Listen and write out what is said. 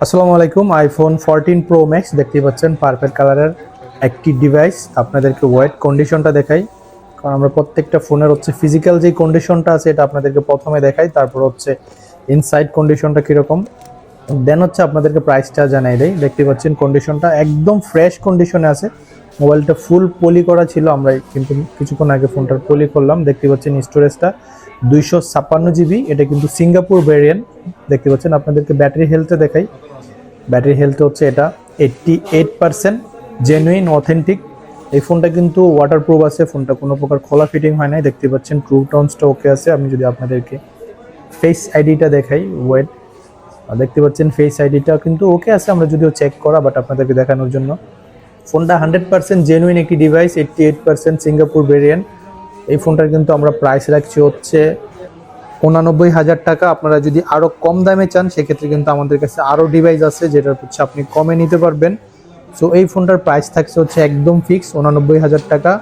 আসসালামু আলাইকুম। IPhone 14 pro max দেখতে পাচ্ছেন, পার্পল কালারের একটি ডিভাইস। আপনাদেরকে ওয়েট কন্ডিশনটা দেখাই, কারণ আমরা প্রত্যেকটা ফোনের হচ্ছে ফিজিক্যাল যে কন্ডিশনটা আছে এটা আপনাদেরকে প্রথমে দেখাই, তারপর হচ্ছে ইনসাইড কন্ডিশনটা কীরকম, দেন হচ্ছে আপনাদেরকে প্রাইসটা জানাই দেয়। দেখতে পাচ্ছেন কন্ডিশনটা একদম ফ্রেশ কন্ডিশনে আছে। মোবাইলটা ফুল পলি করা ছিল, আমরা কিন্তু কিছুক্ষণ আগে ফোনটার পলি করলাম। দেখতে পাচ্ছেন স্টোরেজটা 256 জিবি, এটা কিন্তু সিঙ্গাপুর ভেরিয়েন্ট। দেখতে পাচ্ছেন, আপনাদেরকে ব্যাটারি হেলথে দেখাই। ব্যাটারি হেলথ হচ্ছে এটা 88% জেনুইন অথেন্টিক। এই ফোনটা কিন্তু ওয়াটারপ্রুফ আছে, ফোনটা কোনো প্রকার খোলা ফিটিং হয় নাই। দেখতে পাচ্ছেন ট্রু টোনসটা ওকে আছে। আমি যদি আপনাদেরকে ফেস আইডিটা দেখাই, ওয়েট দেখতে পাচ্ছেন ফেস আইডিটা কিন্তু ওকে আছে, আমরা যদিও চেক করা, বাট আপনাদেরকে দেখানোর জন্য। ফোনটা 100% জেনুইন একটি ডিভাইস, 88% সিঙ্গাপুর ভেরিয়েন্ট। এই ফোনটার কিন্তু আমরা প্রাইস রাখছি হচ্ছে 89,000 টাকা। আপনারা যদি আরও কম দামে চান সেক্ষেত্রে কিন্তু আমাদের কাছে আরও ডিভাইস আছে, যেটা হচ্ছে আপনি কমে নিতে পারবেন। সো এই ফোনটার প্রাইস থাকছে হচ্ছে একদম ফিক্স 89,000 টাকা।